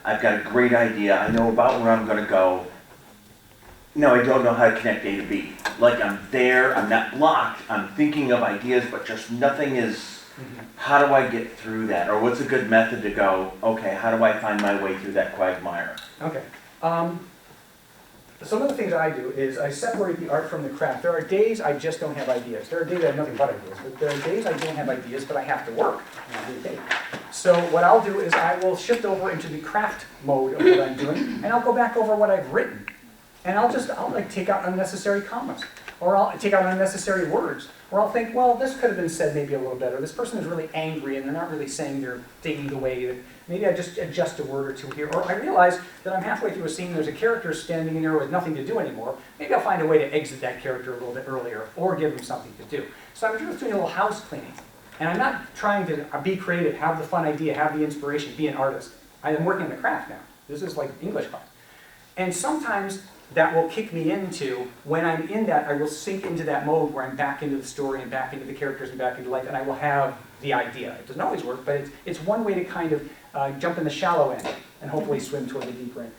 I've got a great idea, I know about where I'm gonna go. No, I don't know how to connect A to B. Like I'm there, I'm not blocked, I'm thinking of ideas, but just nothing is, how do I get through that? Or what's a good method to go, okay, how do I find my way through that quagmire? Okay. Some of the things I do is I separate the art from the craft. There are days I just don't have ideas. There are days I have nothing but ideas. But there are days I don't have ideas, but I have to work. So what I'll do is I will shift over into the craft mode of what I'm doing, and I'll go back over what I've written. And I'll like take out unnecessary commas, or I'll take out unnecessary words, or I'll think, well, this could have been said maybe a little better. This person is really angry, and they're not really saying their thing the way that, maybe I just adjust a word or two here. Or I realize that I'm halfway through a scene, there's a character standing in there with nothing to do anymore. Maybe I'll find a way to exit that character a little bit earlier, or give them something to do. So I'm just doing a little house cleaning. And I'm not trying to be creative, have the fun idea, have the inspiration, be an artist. I am working in the craft now. This is like English class. And sometimes that will kick me into, when I'm in that, I will sink into that mode where I'm back into the story and back into the characters and back into life, and I will have the idea. It doesn't always work, but it's one way to kind of jump in the shallow end and hopefully swim toward the deeper end.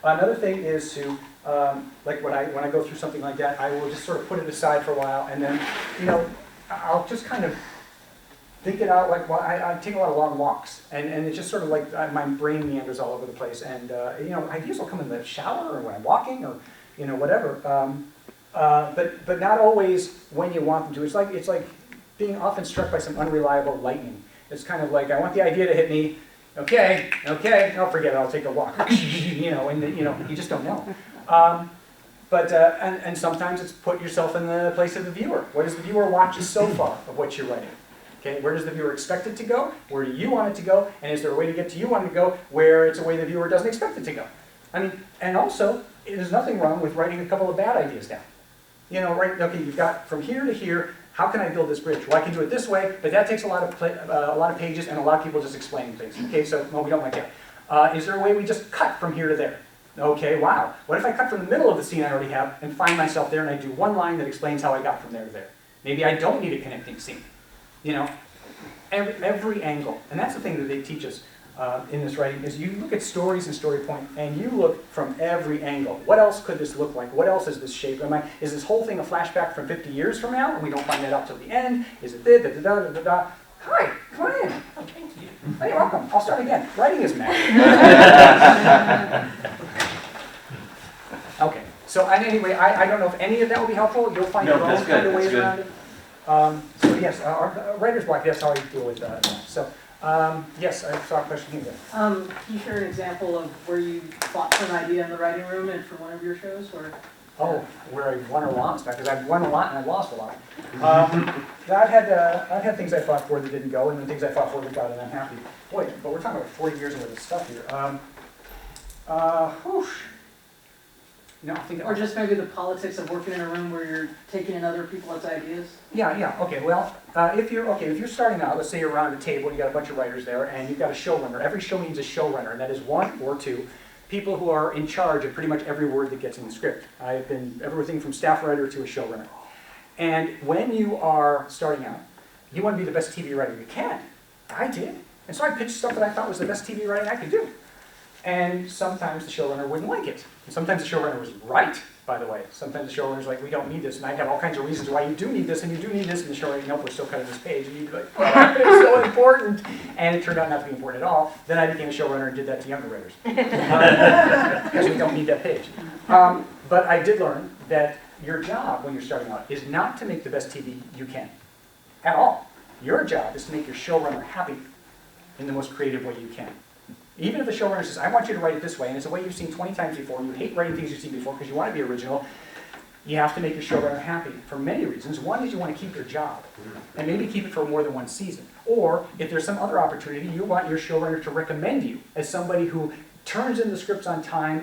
Another thing is to, like when I go through something like that, I will just sort of put it aside for a while, and then, I'll just kind of think it out. Like, well, I take a lot of long walks, and it's just sort of like my brain meanders all over the place, and ideas will come in the shower or when I'm walking or whatever. But not always when you want them to. It's like being often struck by some unreliable lightning. It's kind of like, I want the idea to hit me. Okay, I'll forget it. I'll take a walk. You just don't know. And sometimes it's put yourself in the place of the viewer. What does the viewer watch so far of what you're writing? Okay, where does the viewer expect it to go? Where do you want it to go? And is there a way to get to you want it to go where it's a way the viewer doesn't expect it to go? I mean, and also, there's nothing wrong with writing a couple of bad ideas down. Right? Okay, you've got from here to here. How can I build this bridge? Well, I can do it this way, but that takes a lot of pages and a lot of people just explaining things. Okay, so no, we don't like that. Is there a way we just cut from here to there? Okay, wow. What if I cut from the middle of the scene I already have and find myself there and I do one line that explains how I got from there to there? Maybe I don't need a connecting scene. Every angle. And that's the thing that they teach us in this writing, is you look at stories and story point, and you look from every angle. What else could this look like? What else is this shape? Is this whole thing a flashback from 50 years from now, and we don't find that out till the end? Is it da-da-da-da-da-da? Hi, come on in. Oh, thank you. Oh, you're welcome. I'll start again. Writing is math. Okay. So anyway, I don't know if any of that will be helpful. You'll find your own kind of ways around it. So yes, our writer's block, that's how I deal with that. So yes, I saw a question here. Can you share an example of where you fought for an idea in the writing room and for one of your shows? Or oh, where I won or lost? Because I've won a lot and I've lost a lot. I've had things I fought for that didn't go, and then things I fought for that got, and I'm happy. Boy, but we're talking about 40 years worth of stuff here. I think or just maybe the politics of working in a room where you're taking in other people's ideas? Yeah, okay, well, if you're starting out, let's say you're around a table, you got a bunch of writers there, and you've got a showrunner. Every show needs a showrunner, and that is one or two people who are in charge of pretty much every word that gets in the script. I've been everything from staff writer to a showrunner. And when you are starting out, you want to be the best TV writer you can. I did. And so I pitched stuff that I thought was the best TV writing I could do. And sometimes the showrunner wouldn't like it. And sometimes the showrunner was right, by the way. Sometimes the showrunner's like, we don't need this. And I'd have all kinds of reasons why you do need this, and you do need this. And the showrunner, nope, we're still cutting this page. And you'd be like, oh, it's so important. And it turned out not to be important at all. Then I became a showrunner and did that to younger writers. Because we don't need that page. But I did learn that your job when you're starting out is not to make the best TV you can. At all. Your job is to make your showrunner happy in the most creative way you can. Even if the showrunner says, I want you to write it this way, and it's a way you've seen 20 times before, and you hate writing things you've seen before because you want to be original, you have to make your showrunner happy for many reasons. One is you want to keep your job, and maybe keep it for more than one season. Or, if there's some other opportunity, you want your showrunner to recommend you as somebody who turns in the scripts on time,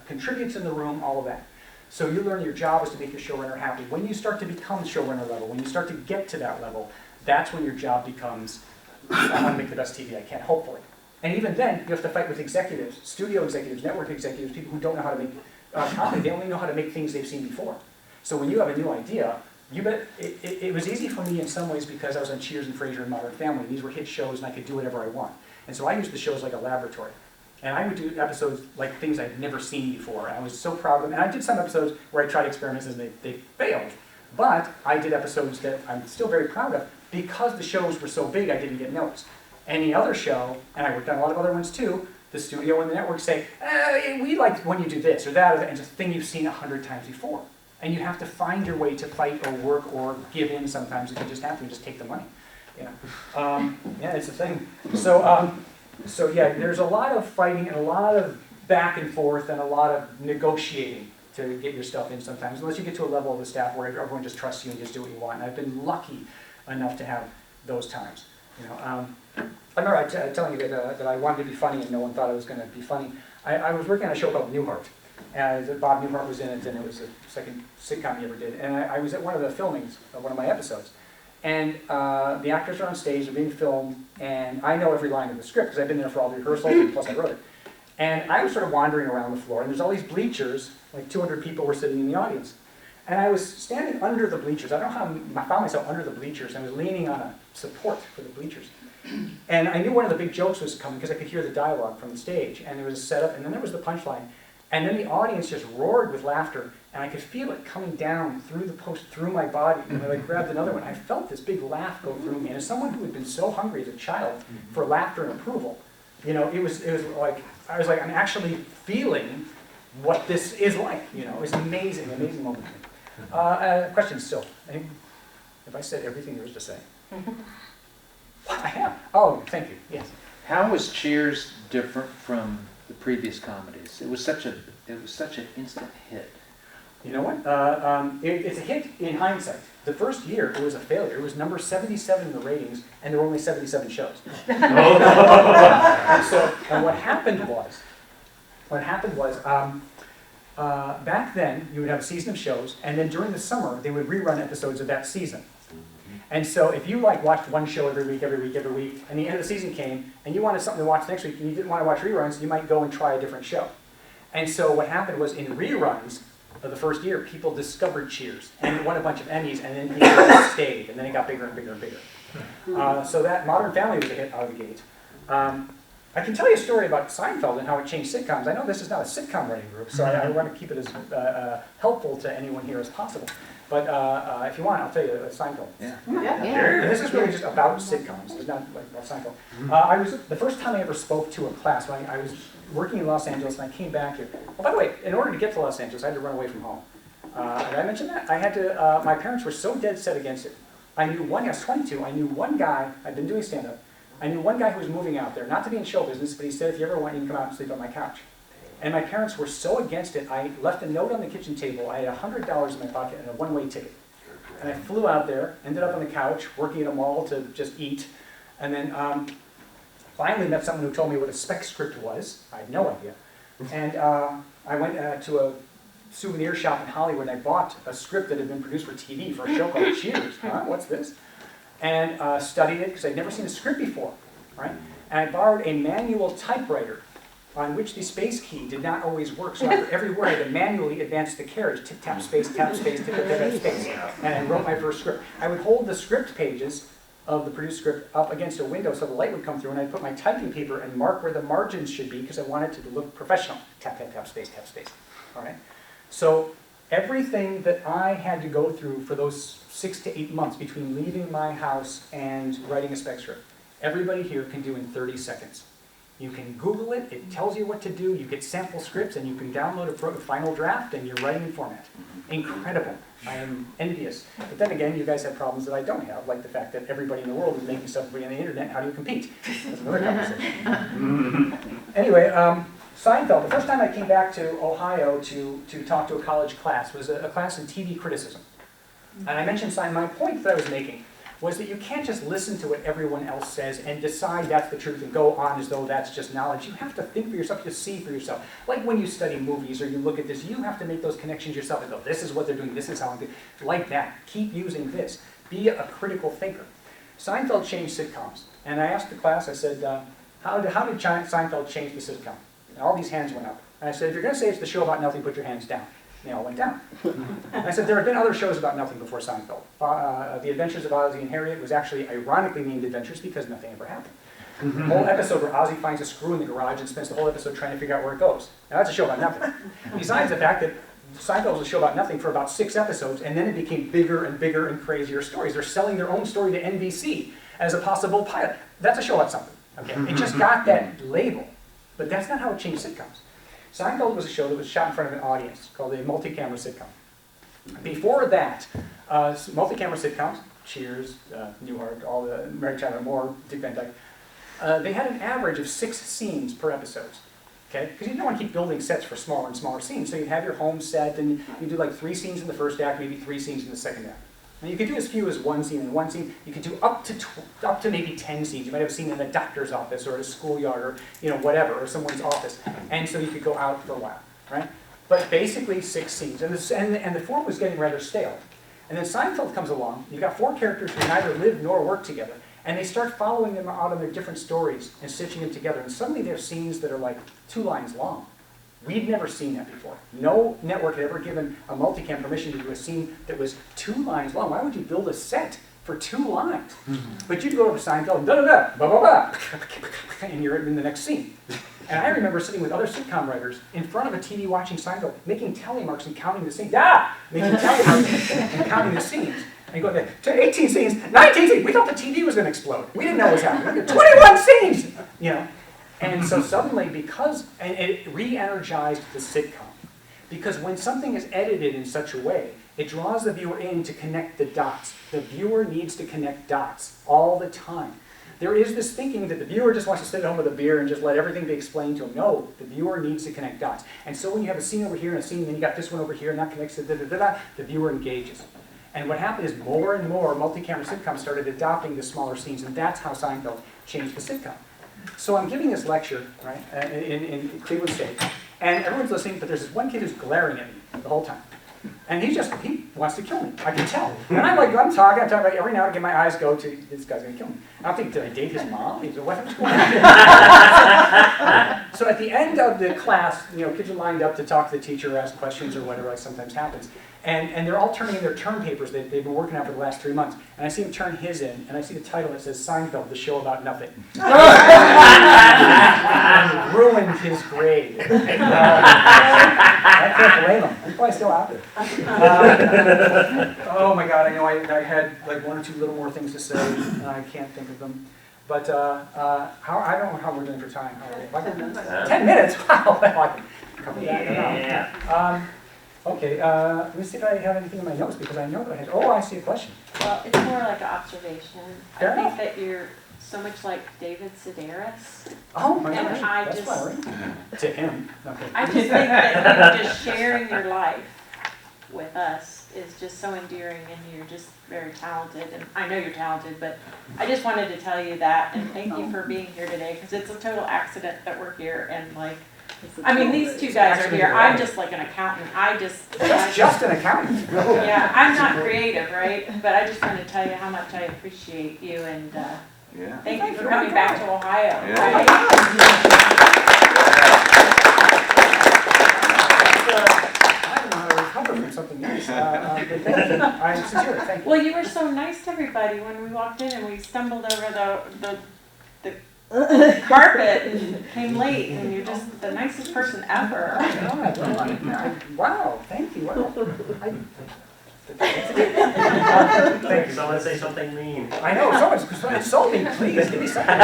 contributes in the room, all of that. So you learn your job is to make your showrunner happy. When you start to become showrunner level, when you start to get to that level, that's when your job becomes, I want to make the best TV I can, hopefully. And even then, you have to fight with executives, studio executives, network executives, people who don't know how to make comedy. They only know how to make things they've seen before. So when you have a new idea, you bet it was easy for me in some ways because I was on Cheers and Frasier and Modern Family. These were hit shows and I could do whatever I want. And so I used the shows like a laboratory. And I would do episodes like things I'd never seen before, and I was so proud of them. And I did some episodes where I tried experiments and they failed. But I did episodes that I'm still very proud of because the shows were so big I didn't get noticed. Any other show, and I worked on a lot of other ones too, the studio and the network say, we like when you do this or that, and it's a thing you've seen 100 times before. And you have to find your way to fight or work or give in sometimes if you just have to, just take the money. You know? Yeah, it's a thing. So yeah, there's a lot of fighting and a lot of back and forth and a lot of negotiating to get your stuff in sometimes, unless you get to a level of the staff where everyone just trusts you and just do what you want. And I've been lucky enough to have those times. You know, I remember telling you that I wanted to be funny and no one thought I was going to be funny. I was working on a show called Newhart. And Bob Newhart was in it, and it was the second sitcom he ever did. And I was at one of the filmings of one of my episodes. And the actors are on stage, they're being filmed, and I know every line of the script because I've been there for all the rehearsals, and plus I wrote it. And I was sort of wandering around the floor, and there's all these bleachers, like 200 people were sitting in the audience. And I was standing under the bleachers. I don't know how I found myself under the bleachers. I was leaning on a support for the bleachers. And I knew one of the big jokes was coming because I could hear the dialogue from the stage. And there was a setup, and then there was the punchline. And then the audience just roared with laughter, and I could feel it coming down through the post, through my body. And I grabbed another one. I felt this big laugh go through me. And as someone who had been so hungry as a child for laughter and approval, you know, it was like, I was like, I'm actually feeling what this is like. You know, it was an amazing, amazing moment for me. Questions still? Have I said everything there is to say? What I have? Oh, thank you. Yes. How was Cheers different from the previous comedies? It was such an instant hit. You know what? It's a hit in hindsight. The first year, it was a failure. It was number 77 in the ratings, and there were only 77 shows. And what happened was, back then, you would have a season of shows, and then during the summer, they would rerun episodes of that season. And so if you watched one show every week, and the end of the season came, and you wanted something to watch next week, and you didn't want to watch reruns, you might go and try a different show. And so what happened was, in reruns of the first year, people discovered Cheers, and it won a bunch of Emmys, and then people stayed, and then it got bigger and bigger and bigger. So that Modern Family was a hit out of the gate. I can tell you a story about Seinfeld and how it changed sitcoms. I know this is not a sitcom writing group, so I want to keep it as helpful to anyone here as possible. But if you want, I'll tell you Seinfeld. Yeah. And this is really just about sitcoms. It's not like about Seinfeld. The first time I ever spoke to a class, when I was working in Los Angeles and I came back here. Oh, by the way, in order to get to Los Angeles, I had to run away from home. Did I mention that? I had to. My parents were so dead set against it. I was 22. I knew one guy. I'd been doing stand-up. I knew one guy who was moving out there, not to be in show business, but he said, if you ever want, you can come out and sleep on my couch. And my parents were so against it, I left a note on the kitchen table. I had $100 in my pocket and a one-way ticket. And I flew out there, ended up on the couch, working at a mall to just eat. And then finally met someone who told me what a spec script was. I had no idea. And I went to a souvenir shop in Hollywood and I bought a script that had been produced for TV for a show called Cheers. What's this? And studied it because I'd never seen a script before. Right? And I borrowed a manual typewriter on which the space key did not always work. So after every word, I had to manually advance the carriage. Tip, tap, space, tip, tap, space. And I wrote my first script. I would hold the script pages of the produced script up against a window so the light would come through, and I'd put my typing paper and mark where the margins should be because I wanted it to look professional. Tap, tap, tap, space, tap, space. All right? So everything that I had to go through for those 6 to 8 months between leaving my house and writing a spec script, everybody here can do in 30 seconds. You can Google it, it tells you what to do, you get sample scripts, and you can download a final draft, and you're writing in format. Incredible. I am envious. But then again, you guys have problems that I don't have, like the fact that everybody in the world is making stuff on the internet. How do you compete? That's another conversation. Anyway, Seinfeld, the first time I came back to Ohio to talk to a college class was a class in TV criticism. And I mentioned my point that I was making was that you can't just listen to what everyone else says and decide that's the truth and go on as though that's just knowledge. You have to think for yourself, you see for yourself. Like when you study movies or you look at this, you have to make those connections yourself and go, this is what they're doing, this is how I'm doing. Like that. Keep using this. Be a critical thinker. Seinfeld changed sitcoms. And I asked the class, I said, how did Seinfeld change the sitcom? And all these hands went up. And I said, if you're going to say it's the show about nothing, put your hands down. And they all went down. And I said, there have been other shows about nothing before Seinfeld. The Adventures of Ozzie and Harriet was actually ironically named Adventures because nothing ever happened. The whole episode where Ozzy finds a screw in the garage and spends the whole episode trying to figure out where it goes. Now that's a show about nothing. Besides the fact that Seinfeld was a show about nothing for about 6 episodes, and then it became bigger and bigger and crazier stories. They're selling their own story to NBC as a possible pilot. That's a show about something. Okay, it just got that label, but that's not how it changed sitcoms. Seinfeld was a show that was shot in front of an audience called a multi-camera sitcom. Before that, multi-camera sitcoms, Cheers, Newhart, all the Mary Tyler Moore, Dick Van Dyke, they had an average of 6 scenes per episode. Okay, because you don't want to keep building sets for smaller and smaller scenes. So you have your home set, and you do like 3 scenes in the first act, maybe 3 scenes in the second act. And you could do as few as 1 scene in 1 scene. You could do up to maybe 10 scenes. You might have a scene in a doctor's office or at a schoolyard or whatever, or someone's office. And so you could go out for a while, right? But basically 6 scenes, and the form was getting rather stale. And then Seinfeld comes along. You've got 4 characters who neither live nor work together. And they start following them out on their different stories and stitching them together. And suddenly there's scenes that are like 2 lines long. We'd never seen that before. No network had ever given a multicam permission to do a scene that was 2 lines long. Why would you build a set for 2 lines? But you'd go over to Seinfeld and da-da-da, ba-ba-ba, and you're in the next scene. And I remember sitting with other sitcom writers in front of a TV watching Seinfeld, making tally marks and counting the scenes. Making tally marks and counting the scenes. And go to 18 scenes, 19 scenes. We thought the TV was going to explode. We didn't know what was happening. 21 scenes! And so suddenly, and it re-energized the sitcom. Because when something is edited in such a way, it draws the viewer in to connect the dots. The viewer needs to connect dots all the time. There is this thinking that the viewer just wants to sit at home with a beer and just let everything be explained to him. No, the viewer needs to connect dots. And so when you have a scene over here and a scene, then you got this one over here and that connects to da-da-da-da, the viewer engages. And what happened is more and more multi-camera sitcoms started adopting the smaller scenes, and that's how Seinfeld changed the sitcom. So I'm giving this lecture, right, in Cleveland State, and everyone's listening, but there's this one kid who's glaring at me the whole time. And he wants to kill me. I can tell. And I'm talking, like every now and again my eyes go to, this guy's going to kill me. And I'm thinking, did I date his mom? What's going on? So at the end of the class, kids are lined up to talk to the teacher or ask questions or whatever, like sometimes happens. And they're all turning in their term papers they've been working on for the last 3 months. And I see him turn his in, and I see the title that says Seinfeld, the show about nothing. And ruined his grade. I can't blame him. He's probably still out there. Oh my God, I know I had like 1 or 2 little more things to say, and I can't think of them. But I don't know how we're doing for time. 10 minutes? Wow. I can cover that. Yeah. Okay, let me see if I have anything in my notes, because I know that I had, I see a question. Well, it's more like an observation. Fair I think enough. that you're so much like David Sedaris. Oh my And gosh, I that's just- flattering. To him. Okay. I just think that you just sharing your life with us is just so endearing, and you're just very talented. And I know you're talented, but I just wanted to tell you that, and thank you for being here today, because it's a total accident that we're here, and like, I mean, these 2 guys are here. I'm just like an accountant. That's just an accountant. Yeah, I'm not creative, right? But I just wanted to tell you how much I appreciate you, and thank you for coming back to Ohio. Yeah. Right? I don't know how to recover from something nice. But thank you. I'm sincere. Thank you. Well, you were so nice to everybody when we walked in, and we stumbled over the carpet and came late, and you're just the nicest person ever. Wow, thank you. Wow. Thank you. Someone say something mean. I know, someone insult me, please, give me something.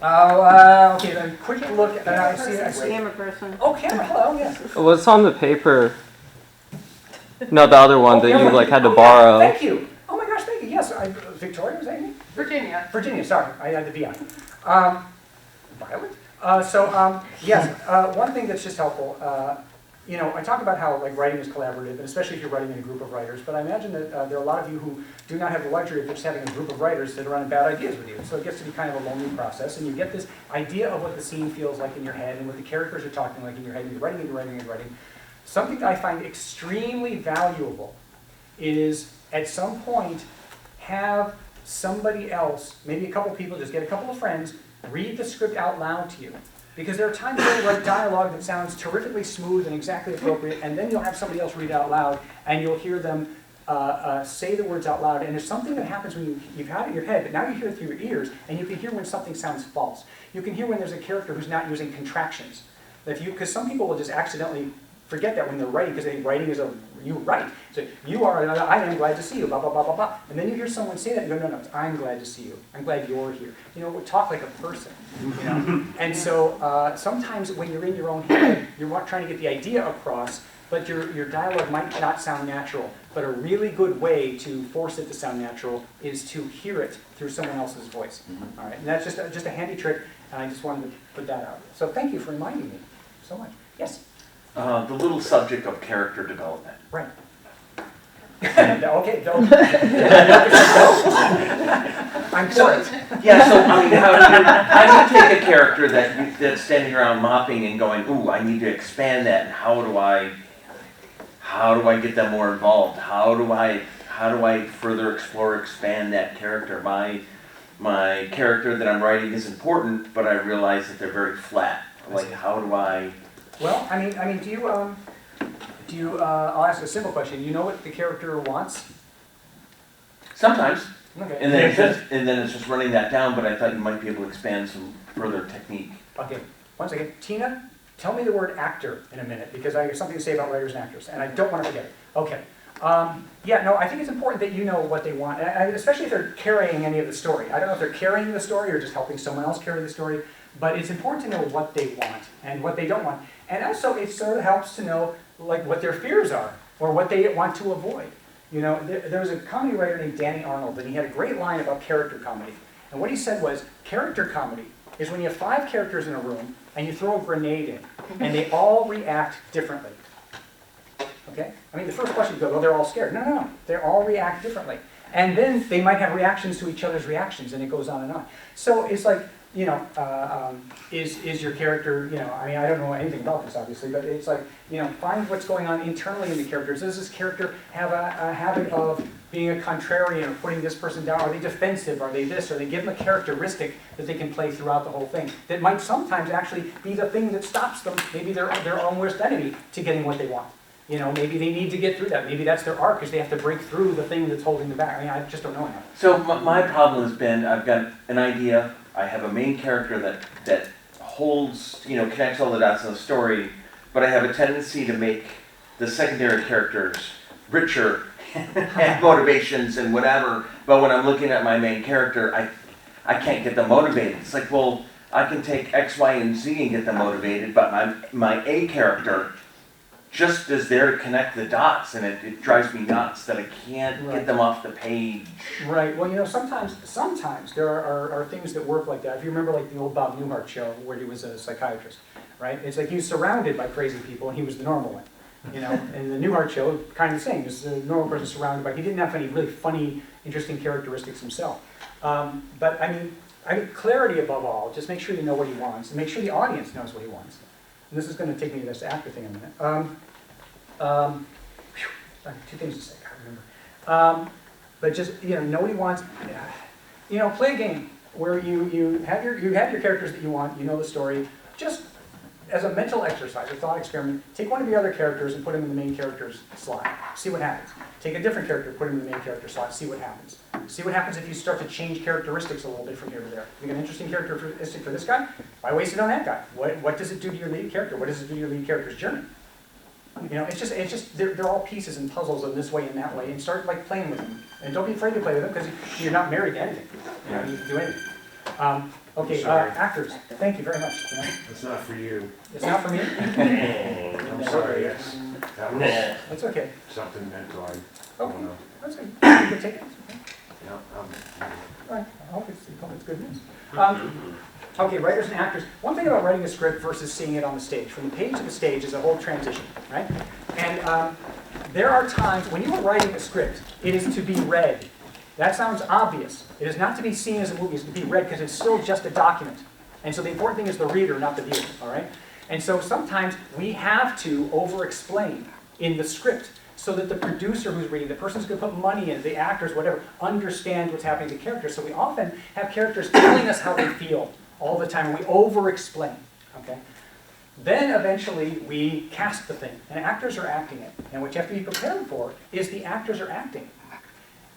Okay, then quick look, I see. Camera person. Oh, camera, hello, yes. What's on the paper? No, the other one that you camera. like had to Oh, yeah, borrow. thank you. Oh my gosh, thank you. Yes, Victoria, was that your name? Virginia, sorry, I had the VI. Violet? Yes, one thing that's just helpful, I talk about how like writing is collaborative, and especially if you're writing in a group of writers, but I imagine that there are a lot of you who do not have the luxury of just having a group of writers that are running bad ideas with you. So it gets to be kind of a lonely process, and you get this idea of what the scene feels like in your head, and what the characters are talking like in your head, and you're writing. Something that I find extremely valuable is, at some point, have somebody else, maybe a couple people, just get a couple of friends, read the script out loud to you. Because there are times where you write dialogue that sounds terrifically smooth and exactly appropriate, and then you'll have somebody else read it out loud, and you'll hear them say the words out loud, and there's something that happens when you've had it in your head, but now you hear it through your ears, and you can hear when something sounds false. You can hear when there's a character who's not using contractions. Because some people will just accidentally forget that when they're writing, because they think writing is you write. So you are, I am glad to see you, blah, blah, blah, blah, blah. And then you hear someone say that, and you go, no, it's I'm glad to see you. I'm glad you're here. We talk like a person, And so sometimes when you're in your own head, you're trying to get the idea across, but your dialogue might not sound natural. But a really good way to force it to sound natural is to hear it through someone else's voice. All right, and that's just a handy trick, and I just wanted to put that out. So thank you for reminding me so much. Yes? The little subject of character development. Right. Okay, don't. I'm sorry. Yeah, so I mean, how do you take a character that's standing around mopping and going, ooh, I need to expand that, and how do I get them more involved? How do I further expand that character? My character that I'm writing is important, but I realize that they're very flat. Like, how do I? Well, I mean, do you? I'll ask a simple question. Do you know what the character wants? Sometimes. Okay. And then it's just running that down. But I thought you might be able to expand some further technique. Okay. One second, Tina. Tell me the word actor in a minute, because I have something to say about writers and actors, and I don't want to forget it. Okay. Yeah, no, I think it's important that you know what they want, especially if they're carrying any of the story. I don't know if they're carrying the story or just helping someone else carry the story, but it's important to know what they want and what they don't want. And also, it sort of helps to know like what their fears are or what they want to avoid. There was a comedy writer named Danny Arnold, and he had a great line about character comedy. And what he said was, character comedy is when you have 5 characters in a room and you throw a grenade in, and they all react differently. Okay? I mean, the first question you go, well, they're all scared. No. They all react differently. And then they might have reactions to each other's reactions, and it goes on and on. So it's like, is your character, I mean, I don't know anything about this, obviously, but it's like, find what's going on internally in the characters. Does this character have a habit of being a contrarian or putting this person down? Are they defensive? Are they this? Or they give them a characteristic that they can play throughout the whole thing that might sometimes actually be the thing that stops them, maybe their own worst enemy, to getting what they want. Maybe they need to get through that. Maybe that's their arc, because they have to break through the thing that's holding them back. I mean, I just don't know enough. So my problem has been, I've got an idea. I have a main character that holds, connects all the dots in the story, but I have a tendency to make the secondary characters richer and motivations and whatever. But when I'm looking at my main character, I can't get them motivated. It's like, well, I can take X, Y, and Z and get them motivated, but my A character just is there to connect the dots, and it drives me nuts that I can't get them off the page. Right. Well, sometimes there are things that work like that. If you remember, like the old Bob Newhart show where he was a psychiatrist, right? It's like he was surrounded by crazy people, and he was the normal one. And the Newhart show, kind of the same. Just a normal person surrounded by. He didn't have any really funny, interesting characteristics himself. But I mean, clarity above all. Just make sure you know what he wants, and make sure the audience knows what he wants. And this is going to take me to this actor thing in a minute. I have 2 things to say, I can't remember. But just, know what he wants. Play a game where you have your characters that you want, you know the story. Just as a mental exercise, a thought experiment, take one of the other characters and put him in the main character's slot. See what happens. Take a different character, put him in the main character slot, see what happens. See what happens if you start to change characteristics a little bit from here to there. You get an interesting characteristic for this guy? Why waste it on that guy? What does it do to your lead character? What does it do to your lead character's journey? It's just they're all pieces and puzzles in this way and that way, and start like playing with them. And don't be afraid to play with them, because you're not married to anything. You can do anything. Okay, actors, thank you very much. It's not for you. It's not for me? I'm sorry, yes. That was That's okay. something mental, I Okay, don't know. that's okay. You can take it. It's okay. No, All right, I hope it's good news. Okay, writers and actors. One thing about writing a script versus seeing it on the stage. From the page to the stage is a whole transition, right? And there are times when you are writing a script, it is to be read. That sounds obvious. It is not to be seen as a movie, it's to be read, because it's still just a document. And so the important thing is the reader, not the viewer, all right? And so sometimes we have to over-explain in the script so that the producer who's reading, the person who's going to put money in, the actors, whatever, understands what's happening to the characters. So we often have characters telling us how they feel all the time, and we over-explain, okay? Then eventually we cast the thing, and actors are acting it. And what you have to be prepared for is the actors are acting.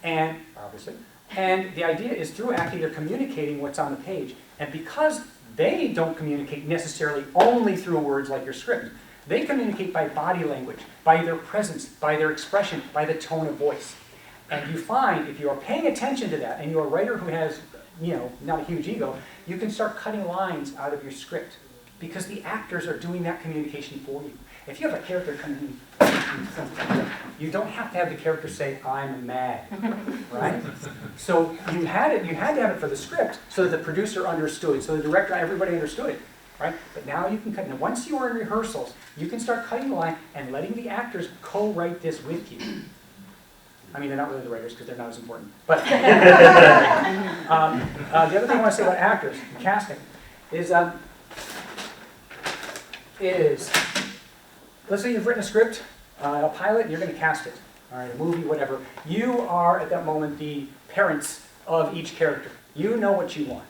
And, obviously, and the idea is through acting, they're communicating what's on the page. And because they don't communicate necessarily only through words like your script, they communicate by body language, by their presence, by their expression, by the tone of voice. And you find, if you are paying attention to that, and you're a writer who has, not a huge ego, you can start cutting lines out of your script. Because the actors are doing that communication for you. If you have a character coming in, you don't have to have the character say, "I'm mad," right? So you had to have it for the script so that the producer understood, so the director, everybody understood it, right? But now you can cut. Now once you are in rehearsals, you can start cutting the line and letting the actors co-write this with you. I mean, they're not really the writers because they're not as important. But the other thing I want to say about actors and casting is, let's say you've written a script, a pilot, and you're going to cast it, all right, a movie, whatever. You are, at that moment, the parents of each character. You know what you want.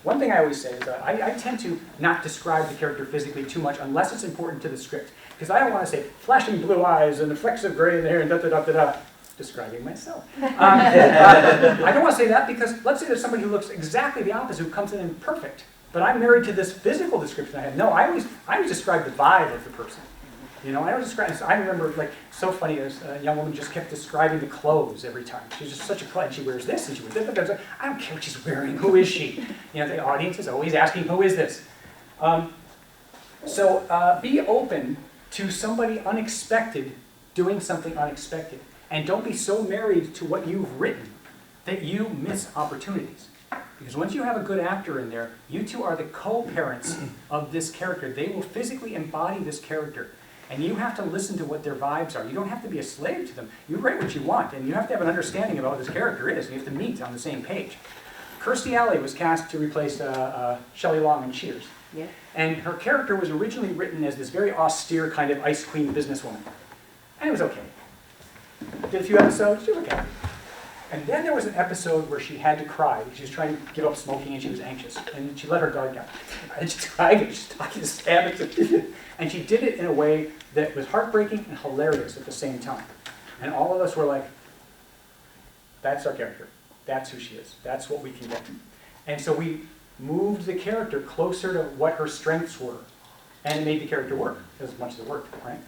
One thing I always say is that I tend to not describe the character physically too much unless it's important to the script. Because I don't want to say, flashing blue eyes and the flecks of gray in the hair and da-da-da-da-da, describing myself. I don't want to say that because let's say there's somebody who looks exactly the opposite, who comes in and perfect. But I'm married to this physical description I have. No, I always describe the vibe of the person. I always describe. I remember, like, so funny. A young woman just kept describing the clothes every time. She's just such a clown. She wears this and she wears that. I don't care what she's wearing. Who is she? The audience is always asking, "Who is this?" So be open to somebody unexpected doing something unexpected, and don't be so married to what you've written that you miss opportunities. Because once you have a good actor in there, you two are the co-parents of this character. They will physically embody this character. And you have to listen to what their vibes are. You don't have to be a slave to them. You write what you want, and you have to have an understanding about what this character is. You have to meet on the same page. Kirstie Alley was cast to replace Shelley Long in Cheers. Yeah. And her character was originally written as this very austere kind of ice queen businesswoman. And it was okay. Did a few episodes, she was okay. And then there was an episode where she had to cry. She was trying to give up smoking and she was anxious. And she let her guard down. And she's crying and she's talking to Stab. And she did it in a way that was heartbreaking and hilarious at the same time. And all of us were like, that's our character. That's who she is. That's what we can get. And so we moved the character closer to what her strengths were. And it made the character work as much as it worked, right?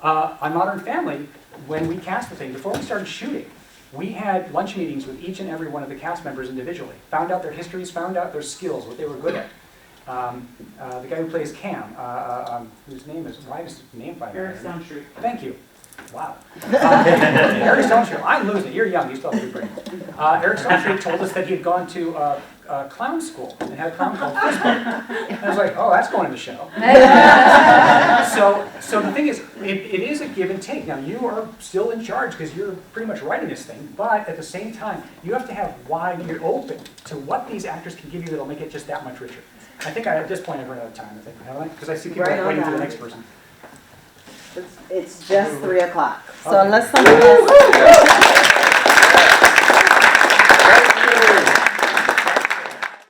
On Modern Family, when we cast the thing, before we started shooting, we had lunch meetings with each and every one of the cast members individually. Found out their histories, found out their skills, what they were good at. The guy who plays Cam, whose name is, why is his name by Eric Soundstreet. Thank you. Wow. Eric Soundstreet, I'm losing. You're young, you still have a good brain. Eric Soundstreet told us that he had gone to clown school and had a clown called Frisbee. And I was like, oh, that's going to the show. So the thing is, it is a give and take. Now, you are still in charge because you're pretty much writing this thing, but at the same time, you have to have you're open to what these actors can give you that'll make it just that much richer. I think at this point I've run out of time, I think, haven't I? Because I see people Right on waiting for the that. next person. It's just 3 o'clock. So unless someone has